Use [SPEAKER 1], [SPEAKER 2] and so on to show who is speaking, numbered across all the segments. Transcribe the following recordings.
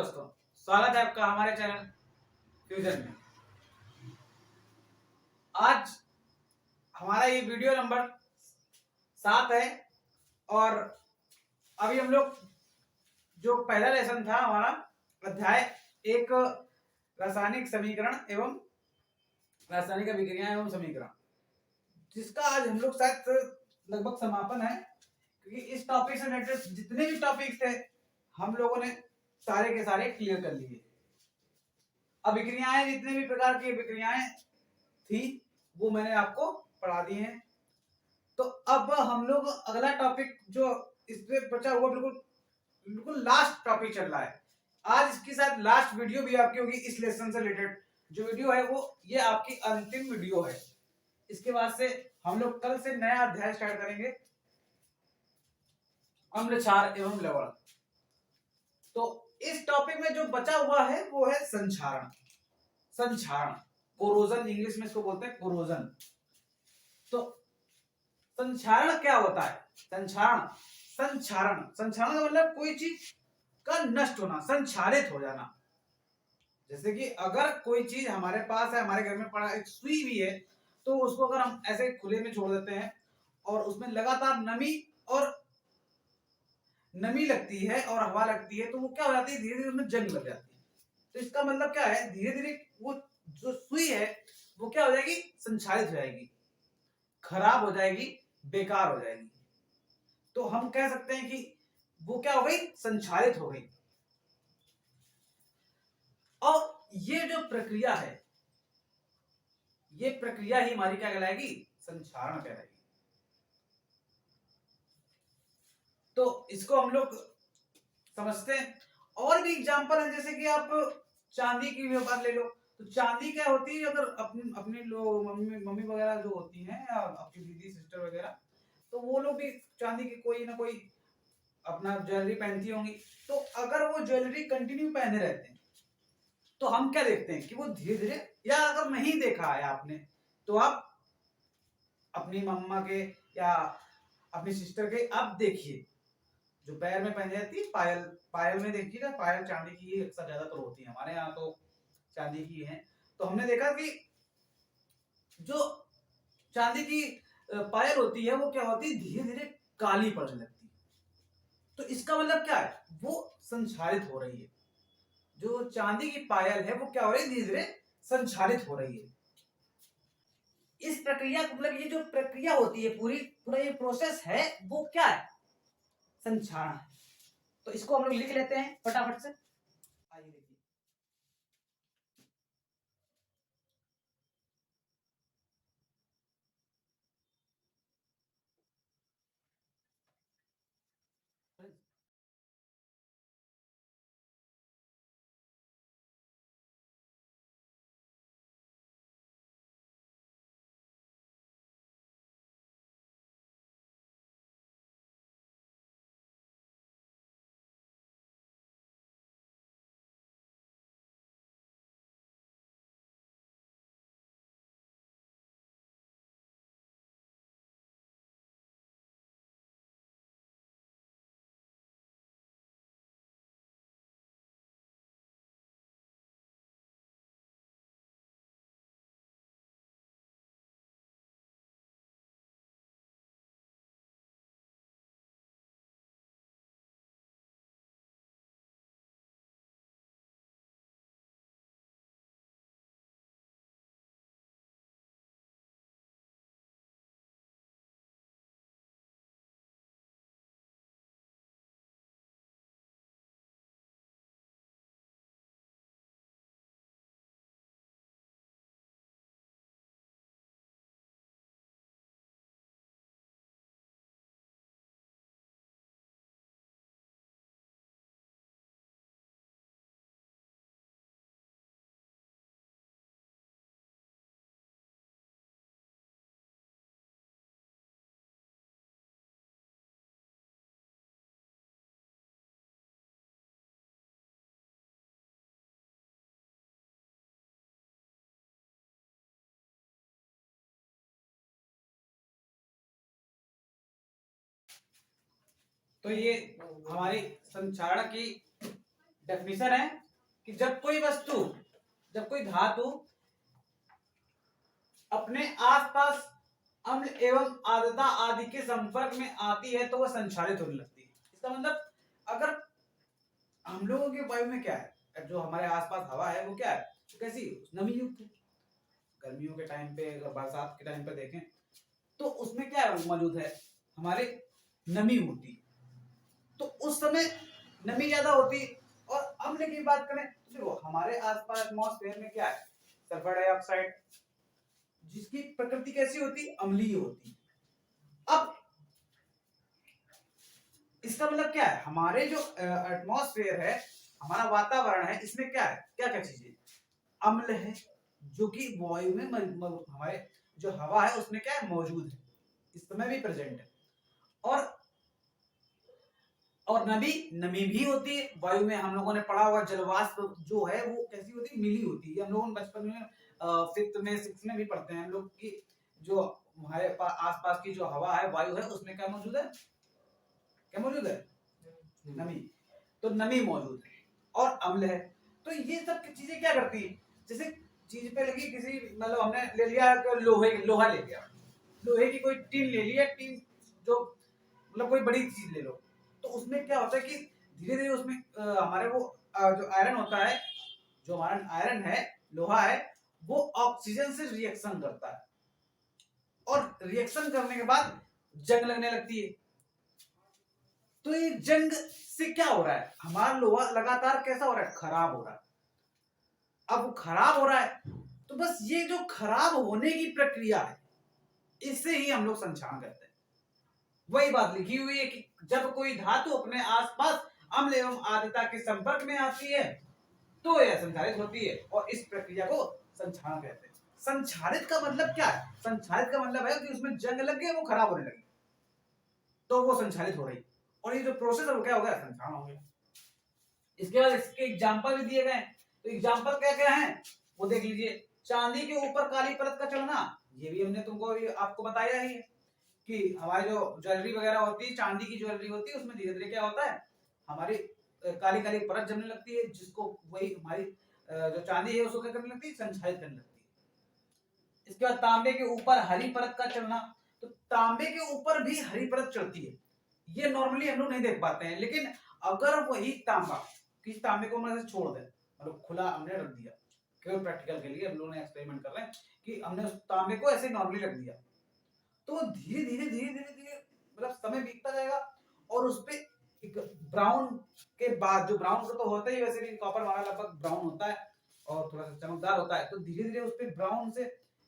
[SPEAKER 1] दोस्तों, स्वागत है आपका हमारे चैनल फ्यूजन में। आज हमारा ये वीडियो नंबर 7 है और अभी हम लोग जो पहला लेसन था हमारा अध्याय एक रासायनिक समीकरण एवं रासायनिक अभिक्रियाएं एवं समीकरण, जिसका आज हम लोग शायद लगभग समापन है, क्योंकि इस टॉपिक से रिलेटेड जितने भी टॉपिक थे हम लोगों ने सारे के सारे क्लियर कर लिए। अभिक्रियाएं, जितने भी प्रकार की अभिक्रियाएं थी वो मैंने आपको पढ़ा दी हैं। तो अब हम लोग अगला टॉपिक जो इसमें बचा हुआ बिल्कुल बिल्कुल लास्ट टॉपिक चल रहा है। आज इसके साथ लास्ट वीडियो भी आपकी होगी इस लेसन से रिलेटेड। जो वीडियो है वो ये आपकी अंतिम वीडियो है। इसके बाद से हम लोग कल से नया अध्याय स्टार्ट करेंगे, अम्ल क्षार एवं लवण। तो इस टॉपिक में जो बचा हुआ है वो है संक्षारण। संक्षारण, कोरोजन इंग्लिश में इसको बोलते हैं, कोरोजन। तो संक्षारण क्या होता है? संक्षारण संक्षारण संक्षारण का मतलब कोई चीज का नष्ट होना, संक्षारित हो जाना। जैसे कि अगर कोई चीज हमारे पास है, हमारे घर में पड़ा एक सुई भी है, तो उसको अगर हम ऐसे खुले में छोड़ देते हैं और उसमें लगातार नमी लगती है और हवा लगती है, तो वो क्या हो जाती है, धीरे धीरे उसमें जंग लग जाती है। तो इसका मतलब क्या है, धीरे धीरे वो जो सुई है वो क्या हो जाएगी, संक्षारित हो जाएगी, खराब हो जाएगी, बेकार हो जाएगी। तो हम कह सकते हैं कि वो क्या हो गई, संक्षारित हो गई। और ये जो प्रक्रिया है, ये प्रक्रिया ही हमारी क्या कहलाएगी, संक्षारण कहलाएगी। तो इसको हम लोग समझते हैं। और भी एग्जांपल है, जैसे कि आप चांदी की बात ले लो। तो चांदी क्या होती है, अगर अपनी अपनी लोग मम्मी वगैरह जो होती हैं या आपकी दीदी सिस्टर वगैरह, तो वो लोग भी चांदी की कोई ना कोई अपना ज्वेलरी पहनती होंगी। तो अगर वो ज्वेलरी कंटिन्यू पहने रहते हैं तो हम क्या देखते हैं कि वो धीरे धीरे, या अगर नहीं देखा है आपने तो आप अपनी मम्मा के या अपनी सिस्टर के आप देखिए, जो पैर में पहनी जाती है पायल, पायल में देखिएगा, पायल चांदी की ही अक्सर ज्यादातर होती है, हमारे यहाँ तो चांदी की है। तो हमने देखा कि जो चांदी की पायल होती है वो क्या होती है, धीरे धीरे काली पड़ने लगती है। तो इसका मतलब क्या है, वो संक्षारित हो रही है। जो चांदी की पायल है वो क्या हो रही है, धीरे धीरे संक्षारित हो रही है। इस प्रक्रिया मतलब ये जो प्रक्रिया होती है, पूरा ये प्रोसेस है, वो क्या है, संक्षारण है। तो इसको हम लोग लिख लेते हैं फटाफट से। आइए देखिए, तो ये हमारी संक्षारण की डेफिनेशन है कि जब कोई धातु अपने आसपास अम्ल एवं आर्द्रता आदि के संपर्क में आती है तो वह संक्षारित होने लगती है। इसका मतलब अगर हम लोगों के वायु में क्या है, जो हमारे आसपास हवा है वो क्या है, कैसी नमी युक्त है। गर्मियों के टाइम पे अगर बरसात के टाइम पे देखें तो उसमें क्या मौजूद है, हमारे नमी होती, तो उस समय नमी ज्यादा होती। और अम्ल की बात करें तो देखो हमारे आसपास एटमॉस्फेयर में क्या है, सल्फर डाइऑक्साइड, जिसकी प्रकृति कैसी होती, अम्लीय होती। अब इसका मतलब क्या है, हमारे जो एटमॉस्फेयर है, हमारा वातावरण है, इसमें क्या है, क्या क्या चीजें, अम्ल है जो कि वायु में हमारे जो हवा है उसमें क्या है, मौजूद है, इस समय भी प्रेजेंट है। और नमी भी होती है वायु में। हम लोगों ने पढ़ा हुआ जलवाष्प जो है वो कैसी होती है, मिली होती है। हम लोगों ने बचपन में फिफ्थ में सिक्स में भी पढ़ते हैं हम लोग की जो हमारे आसपास की जो हवा है, वायु है, उसमें क्या मौजूद है, क्या मौजूद है, नमी। तो नमी मौजूद है और अम्ल है। तो ये सब चीजें क्या करती है, जैसे चीज पे लगी किसी, मतलब हमने ले लिया लोहा ले लिया, लोहे की कोई टीन ले लिया, टीन जो मतलब कोई बड़ी चीज ले लो, तो उसमें क्या होता है कि धीरे धीरे उसमें हमारे वो जो आयरन होता है, जो हमारा आयरन है, लोहा है, वो ऑक्सीजन से रिएक्शन करता है और रिएक्शन करने के बाद जंग लगने लगती है। तो ये जंग से क्या हो रहा है, हमारा लोहा लगातार कैसा हो रहा है, खराब हो रहा है। अब वो खराब हो रहा है तो बस ये जो खराब होने की प्रक्रिया है, इससे ही हम लोग संक्षारण करते हैं। वही बात लिखी हुई है कि जब कोई धातु अपने आसपास अम्ल एवं आर्द्रता के संपर्क में आती है तो यह संक्षारित होती है और इस प्रक्रिया को संक्षारण कहते हैं। संक्षारित का मतलब क्या है, संक्षारित का मतलब है कि उसमें जंग लग गई, वो खराब होने लगी, तो वो संक्षारित हो रही, और ये जो प्रोसेस है वो क्या हो गया, संक्षारण हो गया। इसके बाद इसके एग्जाम्पल भी दिए गए, तो एग्जाम्पल क्या क्या है वो देख लीजिए। चांदी के ऊपर काली परत का चढ़ना, ये भी हमने तुमको आपको बताया ही है कि हमारी जो ज्वेलरी वगैरह होती है, चांदी की ज्वेलरी होती है, उसमें धीरे धीरे क्या होता है, हमारी काली काली परत जमने लगती है, जिसको वही हमारी जो चांदी है उसको क्या करने लगती है, संक्षारित करने लगती है। इसके बाद तांबे के ऊपर हरी परत का चढ़ना, तो तांबे के ऊपर भी हरी परत चढ़ती है, ये नॉर्मली हम लोग नहीं देख पाते हैं। लेकिन अगर वही तांबा, किसी तांबे को हम छोड़ दें, मतलब खुला हमने रख दिया, केवल प्रैक्टिकल के लिए हम लोगों ने एक्सपेरिमेंट कर रहे हैं कि हमने उस तांबे को ऐसे नॉर्मली रख दिया, तो धीरे धीरे धीरे धीरे धीरे मतलब समय बीतता जाएगा और उस पे एक ब्राउन के बाद, जो ब्राउन का तो होता ही, वैसे भी कॉपर हमारा लगभग ब्राउन होता है और थोड़ा सा चमकदार होता है, तो धीरे धीरे उस पे ब्राउन से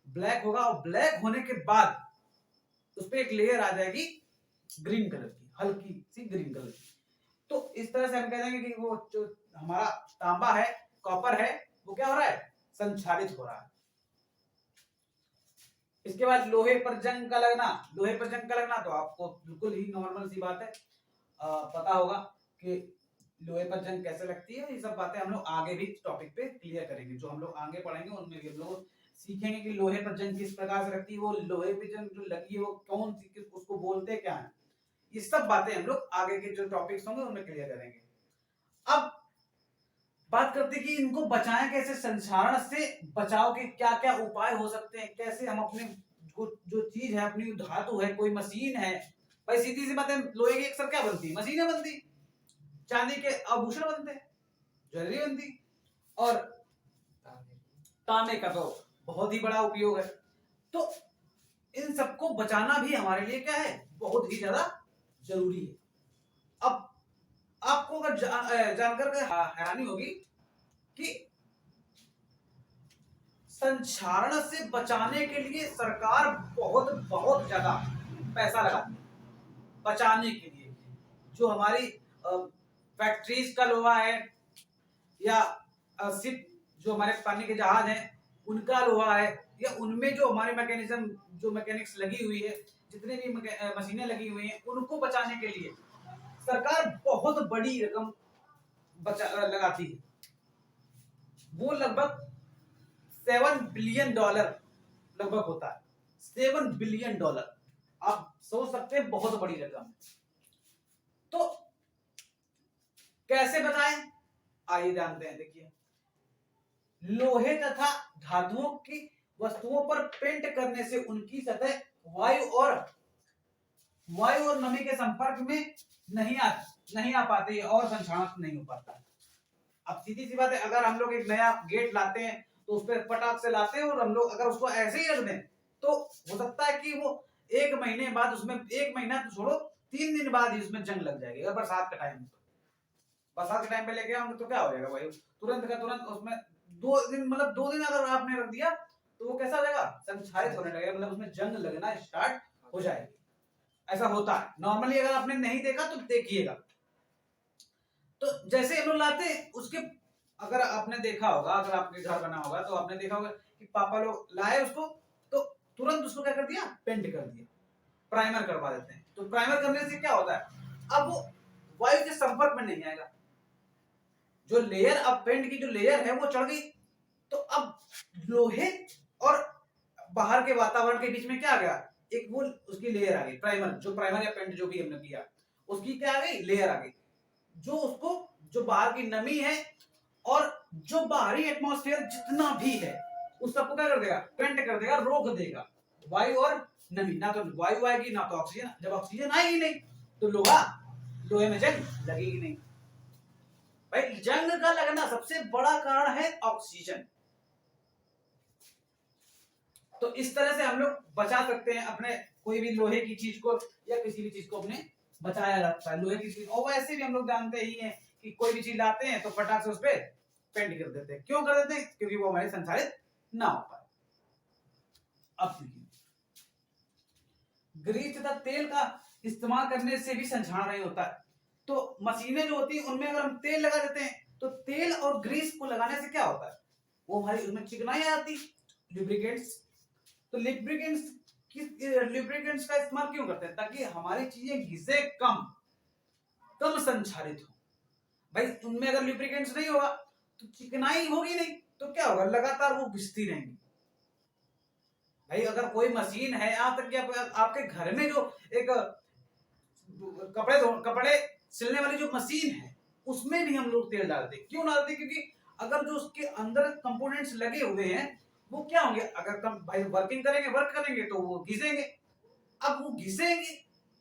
[SPEAKER 1] ब्लैक होगा और ब्लैक होने के बाद उस पे एक लेयर आ जाएगी ग्रीन कलर की, हल्की सी ग्रीन कलर की। तो इस तरह से हम कह देंगे कि वो जो हमारा तांबा है, कॉपर है, वो क्या हो रहा है, संक्षारित हो रहा है। इसके बाद लोहे पर जंग का लगना, लोहे पर जंग का लगना तो आपको बिल्कुल ही नॉर्मल सी बात है, पता होगा कि लोहे पर जंग कैसे लगती है। ये सब बातें हम लोग आगे भी टॉपिक पे क्लियर करेंगे, जो हम लोग आगे पढ़ेंगे उनमें भी हम लोग सीखेंगे कि लोहे पर जंग किस प्रकार से लगती है, वो लोहे पर जंग जो लगी है वो कौन सी, उसको बोलते क्या है, ये सब बातें हम लोग आगे के जो टॉपिक्स होंगे उनमें क्लियर करेंगे। अब बात करते हैं कि इनको बचाएं कैसे, संक्षारण से बचाव के क्या क्या उपाय हो सकते हैं, कैसे हम अपने जो चीज है, अपनी धातु है, कोई मशीन है, भाई सीधी सी बात है, लोहे की अक्सर क्या बनती है, मशीनें बनती, चांदी के आभूषण बनते, ज्वेलरी बनती, और तांबे का तो बहुत ही बड़ा उपयोग है। तो इन सबको बचाना भी हमारे लिए क्या है, बहुत ही ज्यादा जरूरी है। अब आपको अगर जानकर हैरानी होगी कि संक्षारण से बचाने के लिए सरकार बहुत बहुत ज्यादा पैसा लगाती है बचाने के लिए। जो हमारी फैक्ट्रीज का लोहा है या शिप, जो हमारे पानी के जहाज हैं उनका लोहा है, या उनमें जो हमारे मैकेनिज्म, जो मैकेनिक्स लगी हुई है, जितने भी मशीनें लगी हुई हैं, उनको बचाने के लिए सरकार बहुत बड़ी रकम लगाती है। वो लगभग $7 बिलियन लगभग होता है, $7 बिलियन। आप सोच सकते हैं बहुत बड़ी रकम। तो कैसे बचाएं, आइए जानते हैं। देखिए, लोहे तथा धातुओं की वस्तुओं पर पेंट करने से उनकी सतह वायु और नमी के संपर्क में नहीं आ नहीं आ पाती है और संक्षारक नहीं हो पाता। अब सीधी सी बात है, अगर हम लोग एक नया गेट लाते हैं तो उस पर पटाख से लाते हैं, और हम लोग अगर उसको ऐसे ही रख दें तो हो सकता है कि वो एक महीने बाद, उसमें एक महीना तो छोड़ो, 3 दिन बाद ही उसमें जंग लग जाएगी। अगर बरसात का टाइम, बरसात के टाइम पे लेके आऊंगे तो क्या हो जाएगा भाई, तुरंत का तुरंत उसमें 2 दिन, मतलब 2 दिन अगर आपने रख दिया तो वो कैसा हो जाएगा, संक्षारित होने लगेगा, मतलब उसमें जंग लगना स्टार्ट हो जाएगी। ऐसा होता है नॉर्मली, अगर आपने नहीं देखा तो देखिएगा। तो जैसे हम लोग लाते हैं उसके, अगर आपने देखा होगा, अगर आपके घर बना होगा तो आपने देखा होगा कि पापा लोग लाए उसको तो तुरंत उसको क्या कर दिया, पेंट कर दिया, प्राइमर करवा देते हैं। तो प्राइमर करने से क्या होता है, अब वो वायु के संपर्क में नहीं आएगा, जो लेयर, अब पेंट की जो लेयर है वो चढ़ गई, तो अब लोहे और बाहर के वातावरण के बीच में क्या आ गया, एक वो उसकी लेयर आ गई, प्राइमर, जो प्राइमर या पेंट जो भी हमने किया उसकी क्या आ गई, लेयर आ गई, जो उसको, जो बाहर की नमी है और जो बाहरी एटमॉस्फेयर जितना भी है उस सबको क्या कर देगा, पेंट कर देगा, रोक देगा। वायु और नमी, ना तो वायु आएगी ना तो ऑक्सीजन, जब ऑक्सीजन आएगी नहीं तो लोहे में जंग लगेगी नहीं। भाई जंग का लगना सबसे बड़ा कारण है ऑक्सीजन। तो इस तरह से हम लोग बचा सकते हैं अपने कोई भी लोहे की चीज को या किसी भी चीज को अपने बचाया जाता है लोहे की चीज। और वैसे भी हम लोग जानते ही हैं कि कोई भी चीज लाते हैं तो फटाक से उस पर पेंट कर देते हैं। क्यों कर देते हैं, क्योंकि वो हमारे संसारित ना हो पाए। अब ग्रीस तथा तेल का इस्तेमाल करने से भी संक्षारण नहीं होता है। तो मशीनें जो होती है उनमें अगर हम तेल लगा देते हैं तो तेल और ग्रीस को लगाने से क्या होता है, वो हमारी उसमें चिकनाई आती, लुब्रिकेंट्स। तो लुब्रिकेंट्स का इस्तेमाल क्यों करते हैं, ताकि हमारी चीजें घिसे कम कम संक्षारित हो। भाई उनमें अगर लुब्रिकेंट्स नहीं होगा तो चिकनाई होगी नहीं, तो क्या होगा, लगातार वो घिसती रहेंगी। भाई अगर कोई मशीन है, यहाँ तक कि आपके घर में जो एक कपड़े सिलने वाली जो मशीन है उसमें भी हम लोग तेल डालते हैं। क्यों डालते हैं, क्योंकि अगर जो उसके अंदर कंपोनेंट्स लगे हुए हैं वो क्या होंगे, अगर कम भाई वर्क करेंगे तो वो घिसेंगे। अब वो घिसेंगे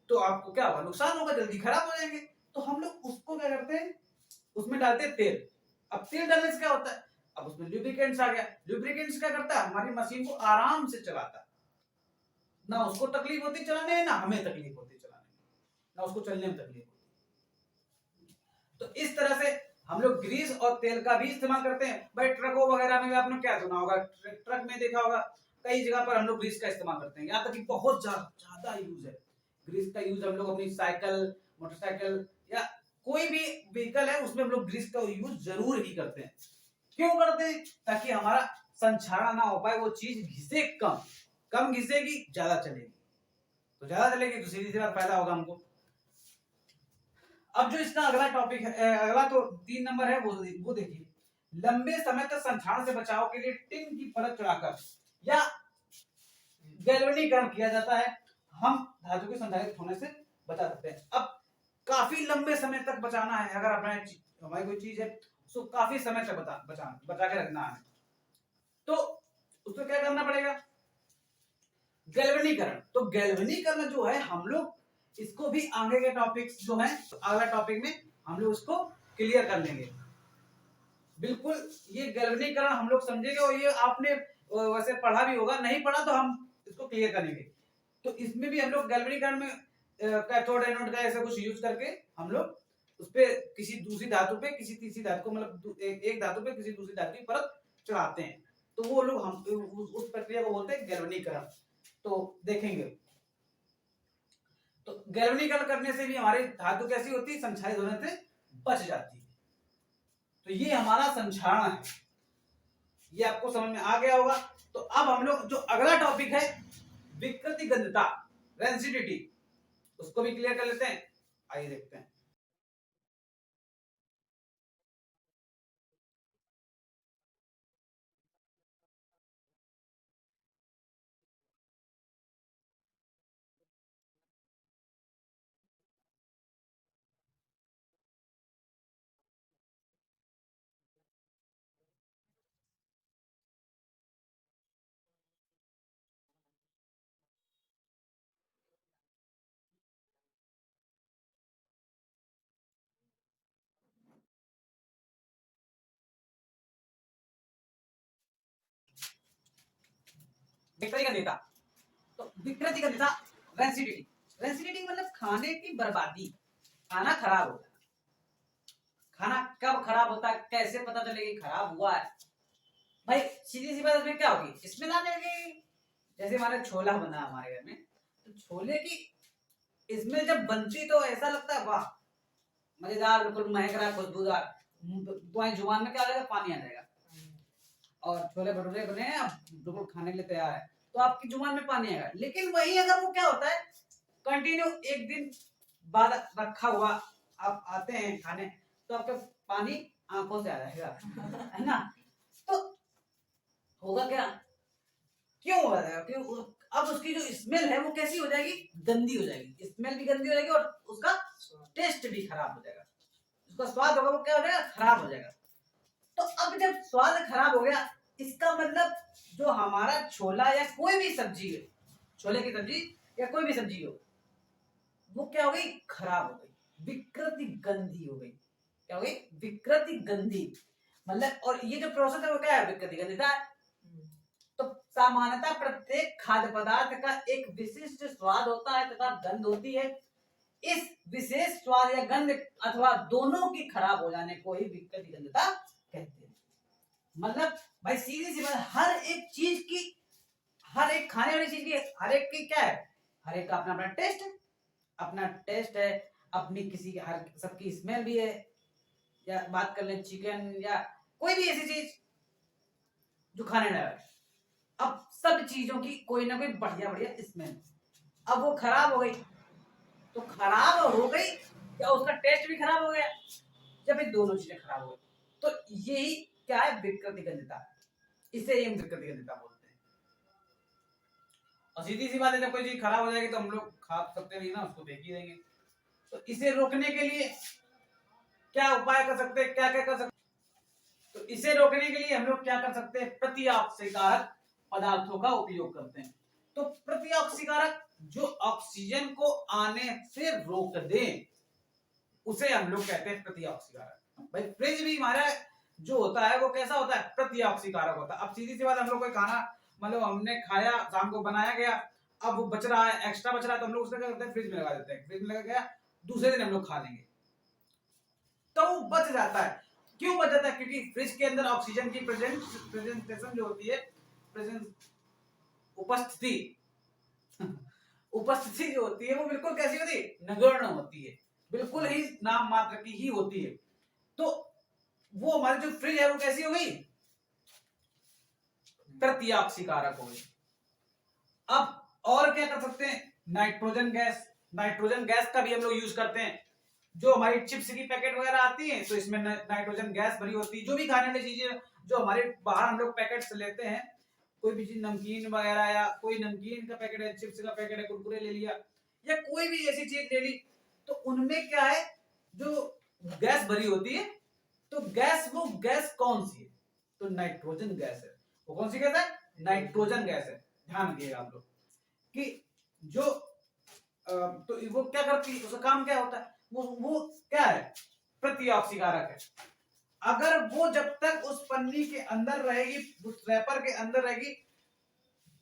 [SPEAKER 1] तो आपको क्या होगा, नुकसान होगा, जल्दी खराब हो जाएंगे। तो हम लोग उसको क्या करते हैं, उसमें डालते हैं तेल। अब तेल डालने से क्या होता है, अब उसमें लुब्रिकेंट्स आ गया। लुब्रिकेंट्स क्या करता है, हमारी मशीन को आराम से चलाता है, ना उसको तकलीफ होती चलाने में, ना हमें तकलीफ होती चलाने में, ना उसको चलने में तकलीफ होती। तो इस तरह से हम लोग ग्रीस और तेल का भी इस्तेमाल करते हैं। भाई ट्रकों वगैरह में भी आपने क्या सुना होगा, ट्रक में देखा होगा कई जगह पर हम लोग ग्रीस का इस्तेमाल करते हैं, यहाँ तक कि बहुत ज्यादा यूज है ग्रीस का। यूज हम लोग अपनी साइकिल, मोटरसाइकिल या कोई भी व्हीकल है उसमें हम लोग ग्रीस का यूज जरूर ही करते हैं। क्यों करते हैं, ताकि हमारा संक्षारण ना हो पाए, वो चीज घिसे कम, कम घिसेगी ज्यादा चलेगी, तो ज्यादा चलेगी तो सीधी सी बात फायदा होगा हमको। अब जो इसका अगला टॉपिक है, अगला तो 3 नंबर है, वो देखिए, लंबे समय तक संक्षारण से बचाव के लिए टिन की परत चढ़ाकर या गैल्वेनीकरण किया जाता है, हम धातु के संधारित होने से बचा सकते हैं। अब काफी लंबे समय तक बचाना है, अगर हमारी कोई चीज है उसको काफी समय तक बचा के रखना है, तो उसको क्या करना पड़ेगा, गैल्वेनीकरण। तो गैल्वेनीकरण जो है हम लोग इसको भी आगे के टॉपिक्स जो है, अगला टॉपिक में हम लोग उसको क्लियर कर लेंगे। बिल्कुल ये गैल्वेनीकरण हम लोग समझेंगे, और ये आपने वैसे पढ़ा भी होगा, नहीं पढ़ा तो हम इसको क्लियर करेंगे। तो इसमें भी हम लोग गैल्वेनीकरण में कैथोड एनोड का ऐसा कुछ यूज करके हम लोग उस पे किसी दूसरी धातु पे किसी तीसरी धातु को, मतलब एक धातु पे किसी दूसरी धातु की परत चढ़ाते हैं, तो वो लोग हम उस प्रक्रिया को बोलते हैं गैल्वेनीकरण। तो देखेंगे, तो गैल्वेनीकरण करने से भी हमारी धातु कैसी होती है, संक्षारित होने से बच जाती है। तो ये हमारा संक्षारण है, ये आपको समझ में आ गया होगा। तो अब हम लोग जो अगला टॉपिक है, विकृतिगंधता, रेंसिडिटी, उसको भी क्लियर कर लेते हैं। आइए देखते हैं। विकृति गंधिता। तो विकृति गंधिता रेंसिडिटी, रेंसिडिटी मतलब खाने की बर्बादी, खाना खराब होता है। खाना कब खराब होता है, कैसे पता चलेगा कि खराब हुआ है? भाई सीधी सी बात, इसमें क्या होगी, इसमें ना लगेगी। जैसे हमारे छोला बना हमारे घर में, तो छोले की इसमें जब बनती तो ऐसा लगता है वाह मजेदार, बिल्कुल महक रहा, खुशबूदार, तुम्हारी जुबान में क्या आ जाएगा, पानी आ जाएगा। और छोले भटूरे बने हैं, बिल्कुल खाने के लिए तैयार है, तो आपकी जुबान में पानी आएगा। लेकिन वही अगर वो क्या होता है, कंटिन्यू एक दिन बाद रखा हुआ आप आते हैं खाने, तो आपका पानी आंखों से आ जाएगा है ना। तो होगा क्या, क्यों हो जाएगा, क्यों? अब उसकी जो स्मेल है वो कैसी हो जाएगी, गंदी हो जाएगी, स्मेल भी गंदी हो जाएगी और उसका टेस्ट भी खराब हो जाएगा, उसका स्वाद होगा वो क्या हो जाएगा, खराब हो जाएगा। तो अब जब स्वाद खराब हो गया, इसका मतलब जो हमारा छोला या कोई भी सब्जी है, छोले की सब्जी या कोई भी सब्जी हो, वो क्या हो गई, खराब हो गई, विकृति गंदी हो गई। क्या हो गई, विकृति गंदी। मतलब और ये जो प्रोसेस है वो क्या है, विकृति गंधिता है। तो सामान्यतः प्रत्येक खाद्य पदार्थ का एक विशिष्ट स्वाद होता है तथा गंध होती है। इस विशेष स्वाद या गंध अथवा दोनों की खराब हो जाने को ही विकृति गंधिता कहते हैं। मतलब भाई सीधी सी बात, हर एक चीज की, हर एक खाने वाली चीज की, हर एक की क्या है, हर एक का अपना अपना टेस्ट है, अपना टेस्ट है, अपनी किसी की, हर सबकी स्मेल भी है। या बात कर लें चिकन या कोई भी ऐसी चीज जो खाने में है, अब सब चीजों की कोई ना कोई बढ़िया बढ़िया स्मेल, अब वो खराब हो गई, तो खराब हो गई क्या, उसका टेस्ट भी खराब हो गया, जब ये दोनों चीजें खराब हो गई, तो यही क्या है, विकृति गंधिता, इसे हम विकृति गंधिता बोलते हैं। और सीधी सी बात है, जब कोई चीज खराब हो जाएगी तो हम लोग खा सकते नहीं ना, उसको फेंक ही देंगे। तो इसे रोकने के लिए क्या उपाय कर सकते हैं, क्या क्या कर सकते हैं? तो इसे रोकने के लिए हम लोग क्या कर सकते हैं, प्रतिऑक्सीकारक पदार्थों का उपयोग करते हैं। तो प्रतिऑक्सीकारक जो ऑक्सीजन को आने से रोक दे, उसे हम लोग कहते हैं प्रतिऑक्सीकारक। भाई फ्रिज भी हमारा जो होता है वो कैसा होता है, प्रतिऑक्सीकारक होता है। अब सीधी सी बात, हम लोग कोई खाना मतलब हमने खाया, शाम को बनाया गया, अब वो बच रहा है, एक्स्ट्रा बच रहा है, तो हम लोग उसका क्या करते हैं, फ्रिज में लगा देते हैं, फ्रिज में लगा गया, दूसरे दिन हम लोग खा लेंगे, तो वो बच जाता है। क्यों बच जाता है, क्योंकि फ्रिज के अंदर ऑक्सीजन की प्रेजेंटेशन जो होती है, प्रेजेंस, उपस्थिति उपस्थिति जो होती है वो बिल्कुल कैसी होती है, नगण्य होती है, बिल्कुल ही नाम मात्र की ही होती है। तो वो हमारी जो फ्रिज है वो कैसी हो गई, प्रतिऑक्सीकारक हो गई। अब और क्या कर सकते हैं, नाइट्रोजन गैस, नाइट्रोजन गैस का भी हम लोग यूज करते हैं। जो हमारी चिप्स की पैकेट वगैरह आती है, तो इसमें नाइट्रोजन गैस भरी होती है। जो भी खाने वाली चीजें जो हमारे बाहर हम लोग पैकेट लेते हैं, कोई भी चीज नमकीन वगैरह, या कोई नमकीन का पैकेट है, चिप्स का पैकेट है, कुरकुरे ले लिया, या कोई भी ऐसी चीज ले ली, तो उनमें क्या है, जो गैस भरी होती है, तो गैस, वो गैस कौन सी है, तो नाइट्रोजन गैस है। वो कौन सी गैस है, नाइट्रोजन गैस है। ध्यान रखिएगा आप लोग कि जो तो वो क्या करती है, उसका काम क्या होता है, वो क्या है, प्रतिऑक्सीकारक है। अगर वो जब तक उस पन्नी के अंदर रहेगी, उस रैपर के अंदर रहेगी,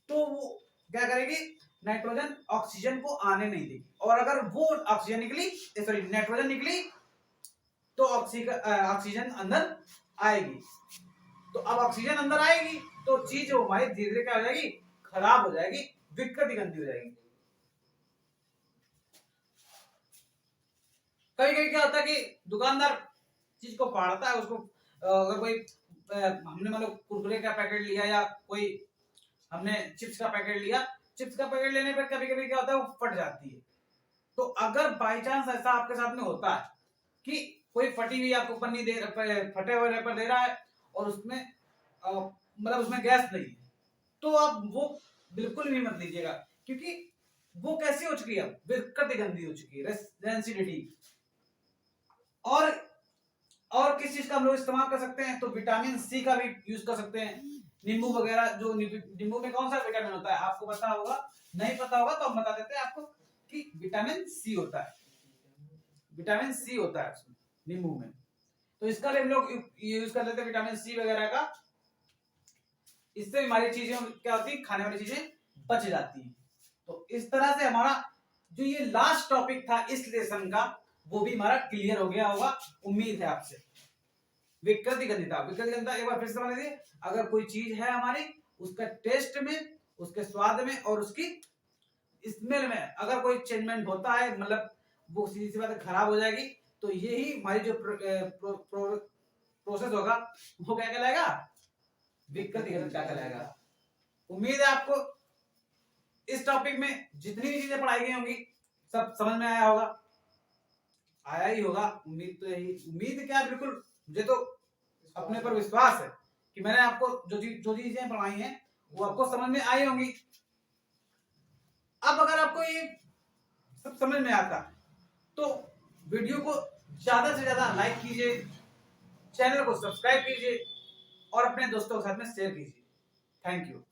[SPEAKER 1] तो वो क्या करेगी, नाइट्रोजन ऑक्सीजन को आने नहीं देगी। और अगर वो ऑक्सीजन निकली, सॉरी नाइट्रोजन निकली, तो ऑक्सीजन अंदर आएगी। तो अब ऑक्सीजन अंदर आएगी तो चीज हमारी धीरे धीरे क्या हो जाएगी, खराब हो जाएगी, विकृति गंदी हो जाएगी। कभी कभी क्या होता है कि दुकानदार चीज को फाड़ता है, उसको अगर कोई हमने मतलब कुरकुरे का पैकेट लिया, या कोई हमने चिप्स का पैकेट लिया, चिप्स का पैकेट लेने पर कभी कभी क्या होता है, वो फट जाती है। तो अगर बाई चांस ऐसा आपके साथ में होता है कि कोई फटी हुई आपको पन्नी दे, फटे हुए रैपर दे रहा है, और उसमें मतलब उसमें गैस नहीं है, तो आप वो बिल्कुल भी मत लीजिएगा, क्योंकि वो कैसी हो चुकी है, विकृति गंदी हो चुकी है, रेंसिडिटी। और किस चीज का हम लोग इस्तेमाल कर सकते हैं, तो विटामिन सी का भी यूज कर सकते हैं। नींबू वगैरह, जो नींबू में कौन सा विटामिन होता है आपको पता होगा, नहीं पता होगा तो हम बता देते हैं आपको कि विटामिन सी होता है, विटामिन सी होता है उसमें, नींबू में। तो इसका भी हम लोग यूज कर लेते हैं, विटामिन सी वगैरह का इससे हमारी चीजें क्या होती है, खाने वाली चीजें बच जाती हैं। तो इस तरह से हमारा जो ये लास्ट टॉपिक था इस लेसन का वो भी हमारा क्लियर हो गया होगा, उम्मीद है आपसे। विकृति गंधिता, विकृति गंधिता एक बार फिर से समझ लीजिए, अगर कोई चीज है हमारी, उसका टेस्ट में, उसके स्वाद में और उसकी स्मेल में अगर कोई चेंजमेंट होता है, मतलब वो सीधी सी बात है खराब हो जाएगी, तो यही हमारी जो प्रोसेस होगा वो क्या कहलाएगा, विकृति गंधिता कहलाएगा। उम्मीद है आपको इस टॉपिक में जितनी भी चीजें पढ़ाई गई होंगी सब समझ में आया होगा, आया ही होगा, उम्मीद तो यही, उम्मीद क्या, बिल्कुल मुझे तो अपने पर विश्वास है कि मैंने आपको जो चीजें पढ़ाई हैं वो आपको समझ में आई होंगी। अब अगर आपको ये सब समझ में आता तो वीडियो को ज्यादा से ज्यादा लाइक कीजिए, चैनल को सब्सक्राइब कीजिए और अपने दोस्तों के साथ में शेयर कीजिए। Thank you.